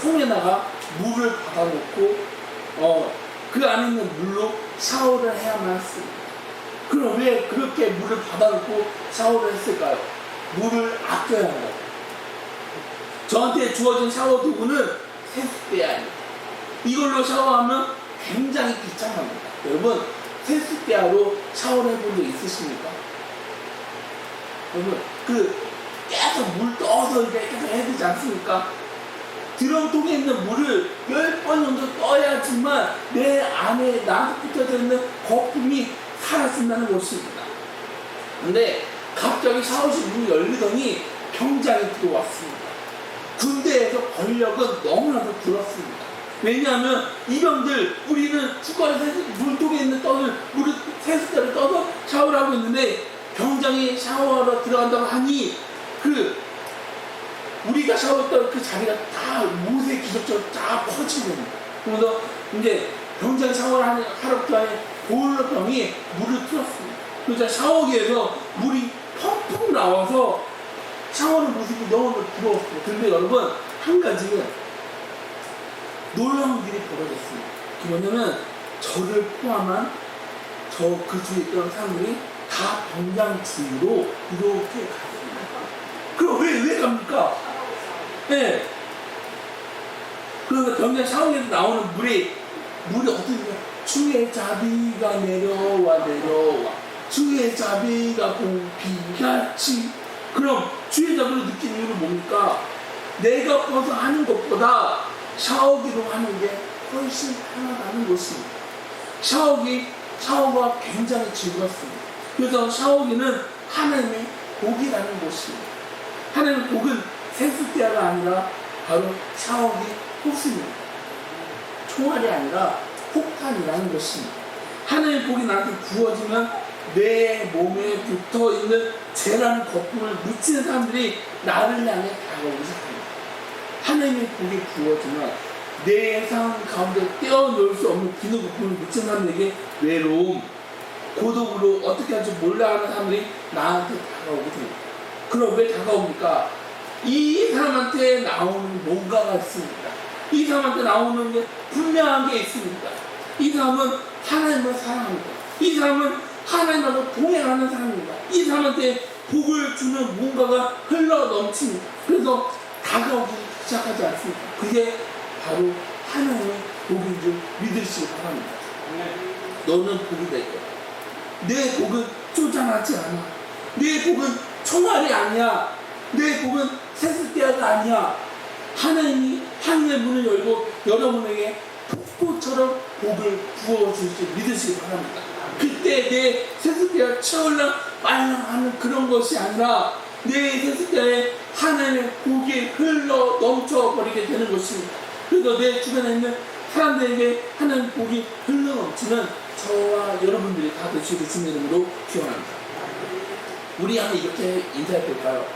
통에다가 물을 받아놓고 그 안에 있는 물로 샤워를 해야만 했습니다. 그럼 왜 그렇게 물을 받아놓고 샤워를 했을까요? 물을 아껴야 한다고. 저한테 주어진 샤워 도구는 세숫대야입니다. 이걸로 샤워하면 굉장히 귀찮습니다. 여러분, 세숫대야로 샤워를 해본 적 있으십니까? 여러분, 계속 물 떠서 이렇게 계속 해야 되지 않습니까? 드럼통에 있는 물을 10번 정도 떠야지만 내 안에 나한테 붙어져 있는 거품이 사라진다는 것입니다. 근데 갑자기 샤워실 문이 열리더니 병장이 들어왔습니다. 군대에서 권력은 너무나도 들었습니다. 왜냐하면 이병들, 우리는 축구에서 물통에 있는 물을 세숫대로 떠서 샤워를 하고 있는데 병장이 샤워하러 들어간다고 하니 우리가 샤워했던 그 자리가 다 모세 기적처럼 쫙 퍼진 겁니다. 그래서 이제 병장이 샤워를 하루부터 안에 보일러병이 물을 틀었습니다. 그래서 샤워기에서 물이 펑펑 나와서 샤워하는 모습이 너무 부러웠어요. 근데 여러분, 한 가지는 놀라운 일이 벌어졌습니다. 그 뭐냐면 저를 포함한 그 주위에 있던 사람들이 다 병장 주위로 이렇게 갔습니다. 그럼 왜 갑니까? 네. 그러면 병장 샤워기에서 나오는 물이 어떻게 돼요? 주의 자비가 내려와 주의 자비가 공비같이. 그럼 주의 자비를 느끼는 이유는 뭡니까? 내가 벗어 하는 것보다 샤워기로 하는 게 훨씬 편하다는 것입니다. 샤워가 굉장히 즐겁습니다. 그래서 샤워기는 하나님의 복이라는 것입니다. 하나님의 복은 세숫대야가 아니라 바로 샤워기 호스입니다. 총알이 아니라 폭탄이라는 것입니다. 하나님의 복이 나한테 부어지면 내 몸에 붙어있는 죄라는 거품을 묻히는 사람들이 나를 향해 다가오기 시작합니다. 하나님의 복이 부어지면 내 삶 가운데 떼어놓을 수 없는 비누 거품을 묻히는 사람들에게 외로움, 고독으로 어떻게 할지 몰라하는 사람들이 나한테 다가오게 됩니다. 그럼 왜 다가옵니까? 이 사람한테 나오는 뭔가가 있습니다. 이 사람한테 나오는 게 분명한 게 있습니다. 이 사람은 하나님을 사랑합니다. 이 사람은 하나님하고 동행하는 사람입니다. 이 사람한테 복을 주는 뭔가가 흘러 넘칩니다. 그래서 다가오기 시작하지 않습니까? 그게 바로 하나님의 복인 줄 믿으시기 바랍니다. 너는 복이 될 거야. 내 복은 쪼잔하지 않아. 내 복은 총알이 아니야. 내 복은 세숫대야가 아니야. 하나님이 하늘의 문을 열고 여러분에게 폭포처럼 복을 부어줄 줄 믿으시기 바랍니다. 그때 내 세숫대야 채울랑 빨랑하는 그런 것이 아니라 내 세숫대야에 하나님의 복이 흘러 넘쳐버리게 되는 것입니다. 그래서 내 주변에 있는 사람들에게 하나님의 복이 흘러 넘치는 저와 여러분들이 다 되시고 주님의 이름으로 기원합니다. 우리 한번 이렇게 인사해 볼까요?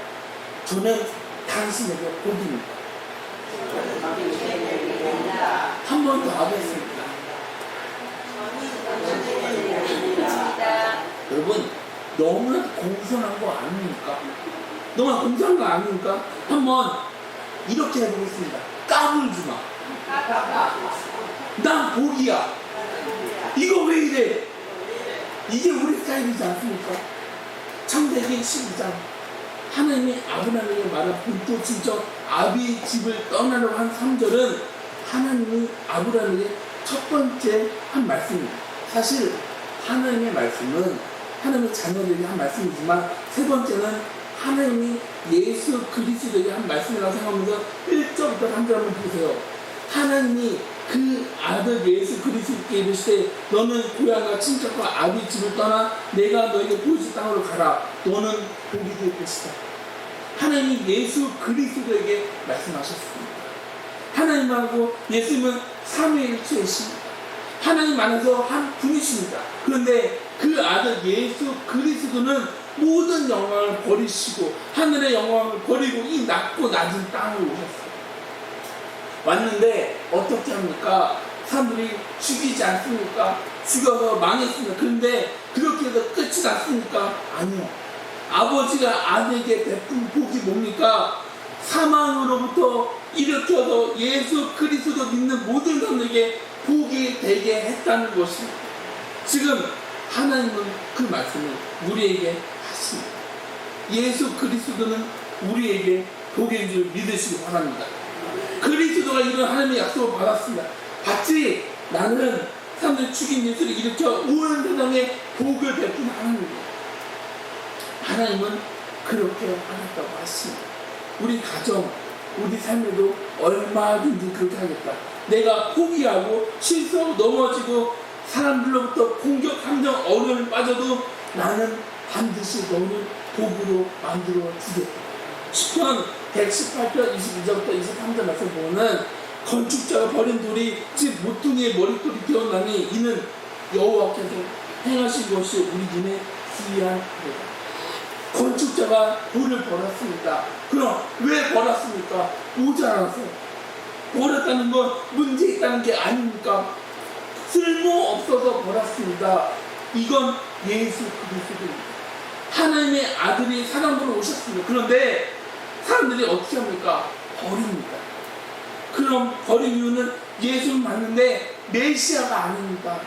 저는 당신에게 복입니다. 한 번 더 하겠습니다. 여러분, 너무나 공손한 거 아닙니까? 너무나 공손한 거 아닙니까? 한번 이렇게 해보겠습니다. 까불지 마. 난 복이야. 이거 왜 이래? 이게 우리 스타일이지 않습니까? 창세기 12장 하나님이 아브라함에게 말한 본토 친척 아비 집을 떠나려고 한 3절은 하나님이 아브라함에게 첫 번째 한 말씀입니다. 사실 하나님의 말씀은 하나님의 자녀들에게 한 말씀이지만 세 번째는 하나님이 예수 그리스도에게 한 말씀이라고 생각하면서 1절부터 3절 한번 보세요. 하나님이 그 아들 예수 그리스도께 이르시되 너는 고향과 친척과 아비 집을 떠나 내가 너에게 보여줄 땅으로 가라. 너는 복이 될 것이다. 하나님이 예수 그리스도에게 말씀하셨습니다. 하나님하고 예수님은 삼위일체이십니다. 하나님 안에서 한 분이십니다. 그런데 그 아들 예수 그리스도는 모든 영광을 버리시고 하늘의 영광을 버리고 이 낮고 낮은 땅으로 오셨어요. 왔는데 어떻게 합니까? 사람들이 죽이지 않습니까? 죽여서 망했습니다. 그런데 그렇게 해서 끝이 났습니까? 아니요. 아버지가 아들에게 베푼 복이 뭡니까? 사망으로부터 일으켜서 예수 그리스도 믿는 모든 사람들에게 복이 되게 했다는 것입니다. 지금 하나님은 그 말씀을 우리에게 하십니다. 예수 그리스도는 우리에게 복인 줄 믿으시기 바랍니다. 그리스도가 이런 하나님의 약속을 받았습니다. 받지? 나는 사람들 죽인 예수를 일으켜 온 세상에 복을 베푼 하나님입니다. 하나님은 그렇게 하겠다고 하십니다. 우리 가정, 우리 삶에도 얼마든지 그렇게 하겠다. 내가 포기하고 실수하고 넘어지고 사람들로부터 공격, 함정, 어려움에 빠져도 나는 반드시 너를 복으로 만들어 주겠다. 시편 118편 22절부터 23절 말씀 보면은 건축자가 버린 돌이 집 모퉁이의 머릿돌이 되었나니 이는 여호와께서 행하신 것이 우리 눈에 귀한 거다. 건축자가 돌을 버렸습니다. 그럼 왜 버렸습니까? 모자라서. 버렸다는 건 문제 있다는 게 아닙니까? 쓸모없어서 버렸습니다. 이건 예수 그리스도입니다. 하나님의 아들이 사람으로 오셨습니다. 그런데 사람들이 어떻게 합니까? 버립니다. 그럼 버린 이유는 예수는 맞는데 메시아가 아닙니다.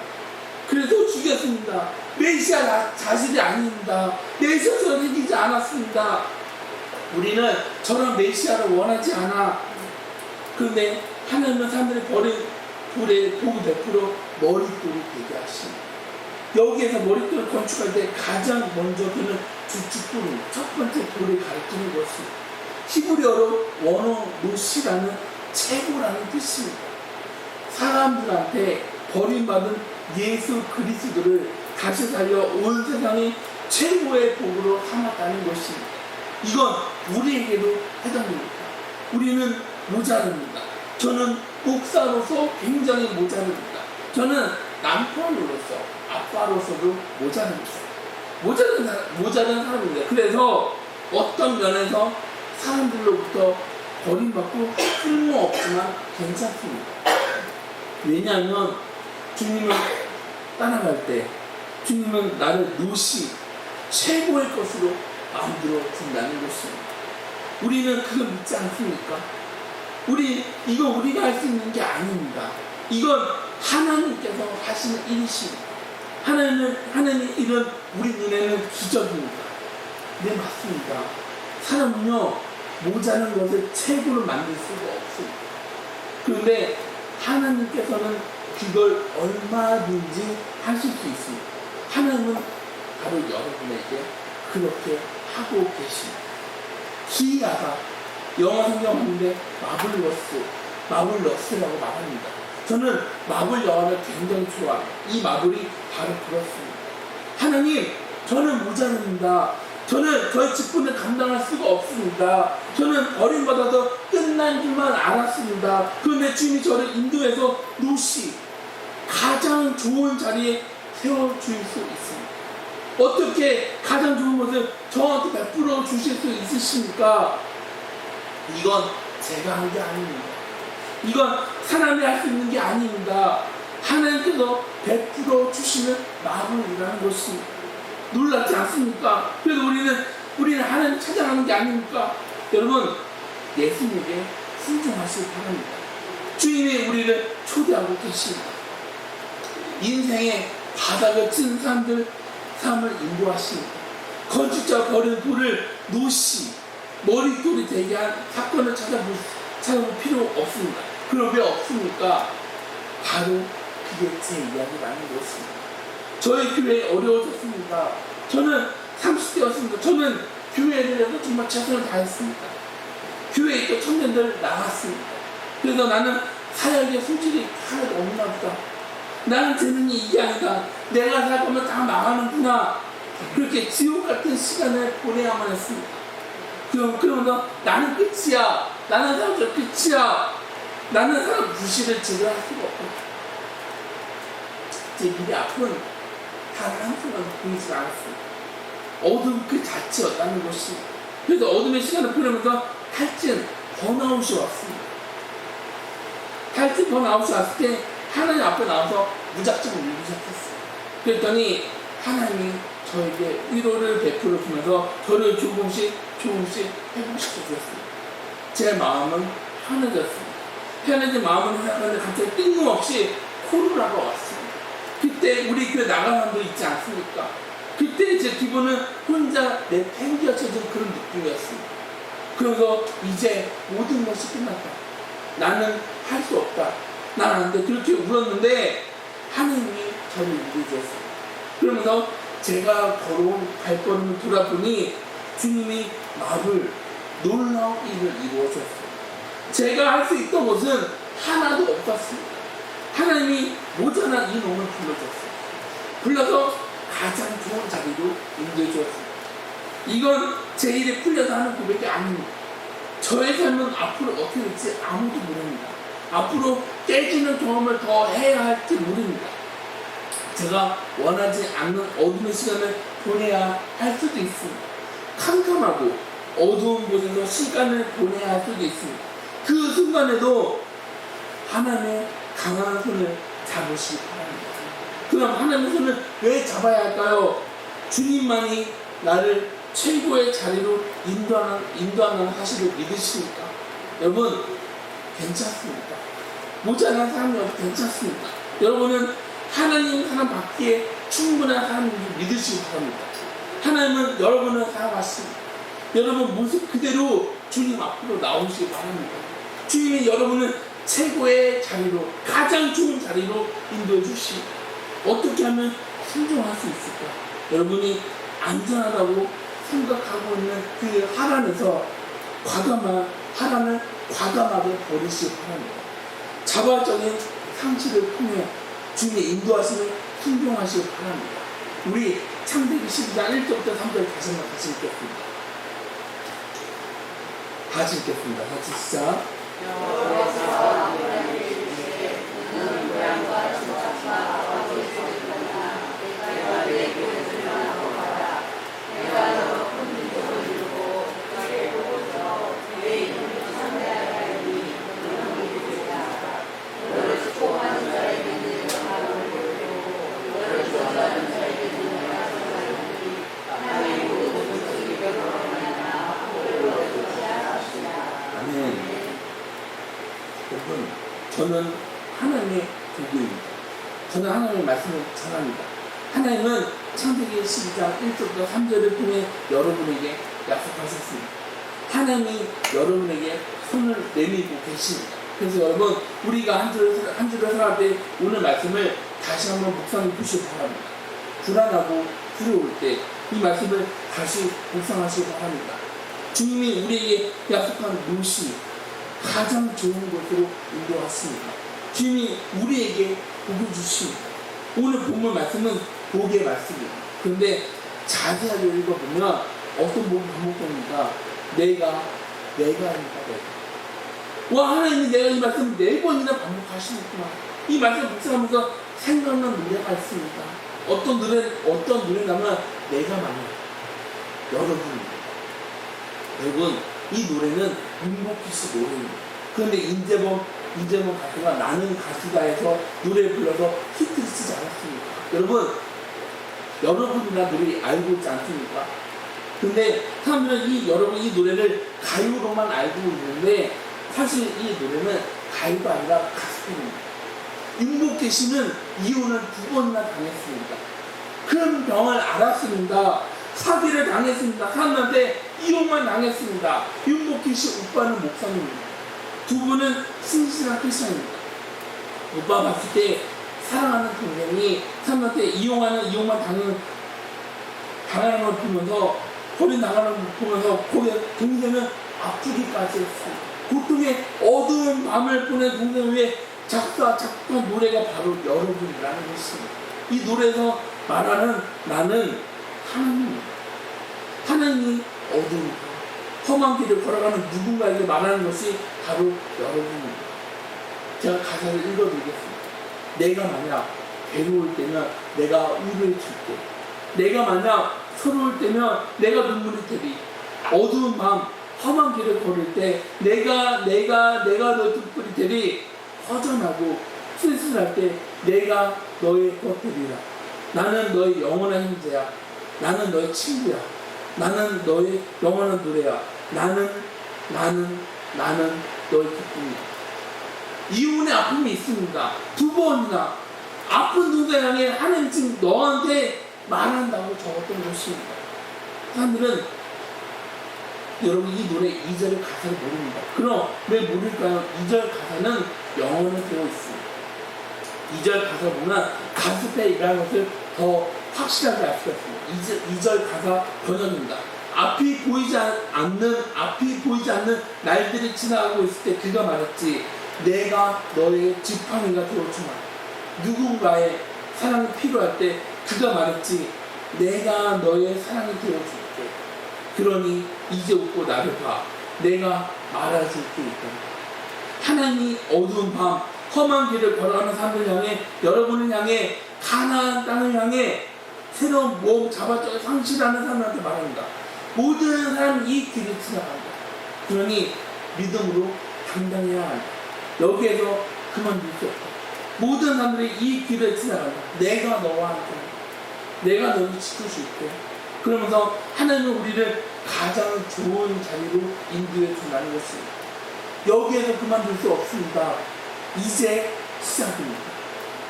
그래서 죽였습니다. 메시아 자신이 아닙니다. 메시아처럼 생기지 않았습니다. 우리는 저런 메시아를 원하지 않아. 그런데 하나님은 사람들이 버린 돌에 복을 베풀어 머릿돌이 되게 하십니다. 여기에서 머릿돌을 건축할 때 가장 먼저 그는 주축돌을 첫 번째 돌을 가리키는 것입니다. 히브리어로 원어 노시라는 최고라는 뜻입니다. 사람들한테 버림받은 예수 그리스도를 다시 살려 온 세상의 최고의 복으로 삼았다는 것입니다. 이건 우리에게도 해당됩니다. 우리는 모자릅니다. 저는 목사로서 굉장히 모자릅니다. 저는 남편으로서 아빠로서도 모자릅니다. 모자른 사람입니다. 그래서 어떤 면에서 사람들로부터 버림받고 쓸모없지만 괜찮습니다. 왜냐하면 주님을 따라갈 때 주님은 나를 노시 최고의 것으로 만들어 준다는 것입니다. 우리는 그걸 믿지 않습니까? 이거 우리가 할 수 있는 게 아닙니다. 이건 하나님께서 하시는 일이십니다. 하나님의 일은 우리 눈에는 기적입니다. 네, 맞습니다. 사람은요, 모자란 것을 최고로 만들 수가 없습니다. 그런데 하나님께서는 그걸 얼마든지 하실 수 있습니다. 하나님은 바로 여러분에게 그렇게 하고 계십니다. 기이하다. 영어 성경 보는데 마블러스라고 말합니다. 저는 마블 영화를 굉장히 좋아해요. 이 마블이 바로 그렇습니다. 하나님, 저는 모자랍니다. 저는 저의 직분을 감당할 수가 없습니다. 저는 버림받아서 끝난 줄만 알았습니다. 그런데 주님이 저를 인도해서 노시 가장 좋은 자리에 세워주실 수 있습니다. 어떻게 가장 좋은 것을 저한테 베풀어 주실 수 있으십니까? 이건 제가 한 게 아닙니다. 이건 사람이 할 수 있는 게 아닙니다. 하나님께서 베풀어 주시는 마음이라는 것입니다. 놀랍지 않습니까? 그래서 우리는 하나님 찾아가는 게 아닙니까? 여러분, 예수님에게 순종하시기 바랍니다. 주님이 우리를 초대하고 계십니다. 인생의 바닥을 친 사람을 인도하십니다. 건축자가 버린 돌을 노시 머릿돌이 되게 한 사건을 찾아볼 필요 없습니다. 그럼 왜 없습니까? 바로 그게 제 이야기라는 것입니다. 저희 교회 어려워졌습니다. 저는 30대였습니다. 저는 교회에 대해서 정말 최선을 다했습니다. 교회에 있던 청년들 나갔습니다. 그래서 나는 사역의 소질이 하나도 없나 보다. 나는 재능이 이게 아니다. 내가 살 거면 다 망하는구나. 그렇게 지옥 같은 시간을 보내야만 했습니다. 그러면서 나는 끝이야. 나는 사람들 끝이야. 나는 사람 무시를 제대로 할 수가 없고 제 미래 앞은 단 한순간 보이지 않았습니다. 어둠 그 자체였다는 것이. 그래서 어둠의 시간을 보내면서 탈진 번아웃이 왔습니다. 탈진 번아웃이 왔을 때 하나님 앞에 나와서 무작정 울기 시작했어요. 그랬더니 하나님이 저에게 위로를 베풀어 주면서 저를 조금씩 회복시켜 주었습니다. 제 마음은 편해졌습니다. 편해진 마음은 생각하는데 갑자기 뜬금없이 코로나가 왔습니다. 그때 우리 교회 나가는 사람도 있지 않습니까? 그때 제 기분은 혼자 내팽개쳐진 그런 느낌이었습니다. 그래서 이제 모든 것이 끝났다. 나는 할 수 없다. 난 안 돼. 그렇게 울었는데 하나님이 저를 울게 주었습니다. 그러면서 제가 걸어온 발걸음을 돌아보니 주님이 나를 놀라운 일을 이루어 주었어요. 제가 할 수 있던 것은 하나도 없었습니다. 하나님이 모자란 이 놈을 불러줬어요. 불러서 가장 좋은 자리로 인도해 주었습니다. 이건 제 일에 풀려서 하는 고백이 아닙니다. 저의 삶은 앞으로 어떻게 될지 아무도 모릅니다. 앞으로 깨지는 경험을 더 해야 할지 모릅니다. 제가 원하지 않는 어둠의 시간을 보내야 할 수도 있습니다. 캄캄하고 어두운 곳에서 시간을 보내야 할 수도 있습니다. 그 순간에도 하나님의 강한 손을 잡으시기 바랍니다. 그럼 하나님의 손을 왜 잡아야 할까요? 주님만이 나를 최고의 자리로 인도하는 사실을 믿으시니까. 여러분, 괜찮습니까? 모자란 사람이 없어 괜찮습니까? 여러분은 하나님 사람 받기에 충분한 사람인지 믿으시기 바랍니다. 하나님은 여러분을 사랑하십니다. 여러분 모습 그대로 주님 앞으로 나오시기 바랍니다. 주님이 여러분을 최고의 자리로, 가장 좋은 자리로 인도해 주십니다. 어떻게 하면 순종할 수 있을까? 여러분이 안전하다고 생각하고 있는 그 하란에서 하란을 과감하게 버리시기 바랍니다. 자발적인 상실을 통해 주님의 인도하심을 순종하시기 바랍니다. 우리 창세기 12장 1절부터 3절 다시 한번 같이 읽겠습니다. 같이 읽겠습니다. 같이 시작. 여러분, 저는 하나님의 도구입니다. 저는 하나님의 말씀을 전합니다. 하나님은 창세기 12장 1절부터 3절을 통해 여러분에게 약속하셨습니다. 하나님이 여러분에게 손을 내밀고 계십니다. 그래서 여러분, 우리가 한 주를 살아갈 때 오늘 말씀을 다시 한번 묵상해 보시기 바랍니다. 불안하고 두려울 때 이 말씀을 다시 묵상하시기 바랍니다. 주님이 우리에게 약속한 묘시, 가장 좋은 곳으로 인도했습니다. 주님이 우리에게 복을 주십니다. 오늘 본문 말씀은 복의 말씀입니다. 그런데 자세하게 읽어보면 어떤 복이 반복됩니까? 내가 아닙니다. 와, 하나님이 내가 이 말씀을 4번이나 반복하시는구나. 이 말씀을 묵상하면서 생각난 노래가 있습니다. 어떤 노래냐면 내가 만약 여러분입니다. 여러분, 이 노래는 윤복희씨 노래입니다. 그런데 인재범 가수가 나는 가수다 해서 노래 불러서 히트를 치지 않았습니까? 여러분이나 노래 알고 있지 않습니까? 근데 사람들은 여러분 이 노래를 가요로만 알고 있는데 사실 이 노래는 가요가 아니라 가스펠입니다. 윤복희씨는 이혼을 2번이나 당했습니다. 그런 병을 앓았습니다. 사기를 당했습니다. 사람들한테 이혼만 당했습니다. 윤복희씨 오빠는 목사님입니다. 2분은 신실한 크리스천입니다. 오빠 봤을 때 사랑하는 동생이 사람한테 이혼만 당하는 걸 보면서 버림당하는 걸 보면서 동생은 아프기까지 했어요. 고통의 어두운 밤을 보낸 동생 위에 작곡한 노래가 바로 여러분이라는 것입니다. 이 노래에서 말하는 나는 하나님입니다. 하나님이 어두운 험한 길을 걸어가는 누군가에게 말하는 것이 바로 여러분입니다. 제가 가사를 읽어드리겠습니다. 내가 만약 괴로울 때면 내가 위로해 줄게. 내가 만약 서러울 때면 내가 눈물이 되리. 어두운 밤 험한 길을 걸을 때 내가 너 등불이 되리. 허전하고 쓸쓸할 때 내가 너의 곁들이라. 나는 너의 영원한 형제야. 나는 너의 친구야. 나는 너의 영원한 노래야. 나는 너의 기쁨이야. 이혼의 아픔이 있습니다. 두 번이나 아픈 누가 향해 하나님 지금 너한테 말한다고 적었던 것입니다. 사람들은 여러분 이 노래 2절 가사를 모릅니다. 그럼 왜 모를까요? 2절 가사는 영어로 되어 있습니다. 2절 가사 보면 가스펠이라는 것을 더 확실하게 알 수가 있습니다. 2절 가사 번역입니다. 앞이 보이지 않는 날들이 지나가고 있을 때 그가 말했지, 내가 너의 지팡이가 되어주마. 누군가의 사랑이 필요할 때 그가 말했지, 내가 너의 사랑이 되어줄게. 그러니 이제 웃고 나를 봐. 내가 말해줄 게 있다. 하나님이 어두운 밤 험한 길을 걸어가는 사람들 향해, 여러분을 향해, 가나안 땅을 향해 새로운 몸 잡아줘 상실하는 사람한테 말합니다. 모든 사람이 이 길을 지나간다. 그러니 믿음으로 당당해야 한다. 여기에서 그만둘 수 없다. 모든 사람들이 이 길을 지나간다. 내가 너와 함께 한다. 내가 너를 지켜줄게. 그러면서 하나님은 우리를 가장 좋은 자리로 인도해 준다는 것입니다. 여기에서 그만둘 수 없습니다. 이제 시작입니다.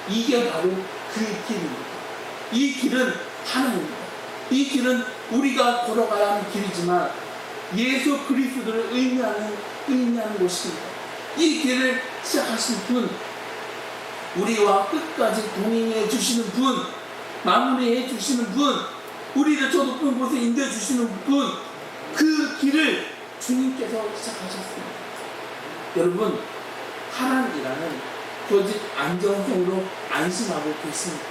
이게 바로 그 길입니다. 이 길은 하나님입니다. 이 길은 우리가 걸어가야 하는 길이지만 예수 그리스도를 의미하는 것입니다. 이 길을 시작하신 분, 우리와 끝까지 동행해 주시는 분, 마무리해 주시는 분, 우리를 저 높은 곳에 인도해 주시는 분, 그 길을 주님께서 시작하셨습니다. 여러분, 하란이라는 거짓 안정성으로 안심하고 계십니까?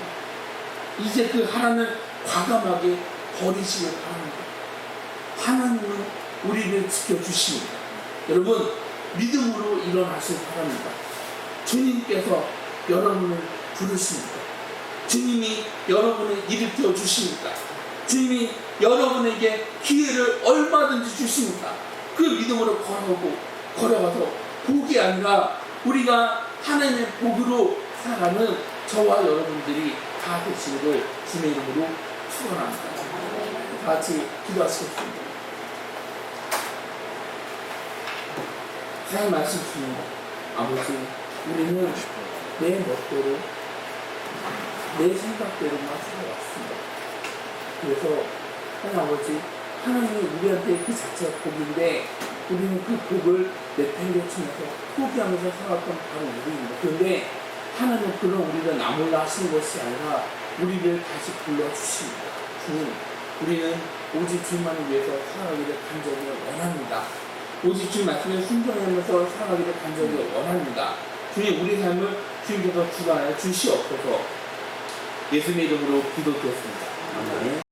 이제 그 하란을 과감하게 버리시길 바랍니다. 하나님은 우리를 지켜주십니다. 여러분, 믿음으로 일어나시길 바랍니다. 주님께서 여러분을 부르십니다. 주님이 여러분을 일으켜 주십니다. 주님이 여러분에게 기회를 얼마든지 주십니다. 그 믿음으로 걸어가서 복이 아니라 우리가 하나님의 복으로 살아가는 저와 여러분들이 다 되시기를 주님의 이름으로 축원합니다. 다 같이 기도하시겠습니다. 하나님 말씀 주십니다. 아버지, 우리는 내 멋대로 내 생각대로만 살아왔습니다. 그래서 하나님 아버지, 하나님이 우리한테 그 자체가 복인데 우리는 그 복을 내팽개치면서 포기하면서 살았던 바로 우리입니다. 그런데 하나님은 그런 우리를 나몰라 하시는 것이 아니라 우리를 다시 불러주십니다. 주님, 우리는 오직 주님만을 위해서 살아가기를 간절히 원합니다. 오직 주님 말씀에 순종하면서 살아가기를 간절히 원합니다. 주님, 우리 삶을 주님께서 주관하여 주시옵소서. 예수님의 이름으로 기도드렸습니다. 아멘.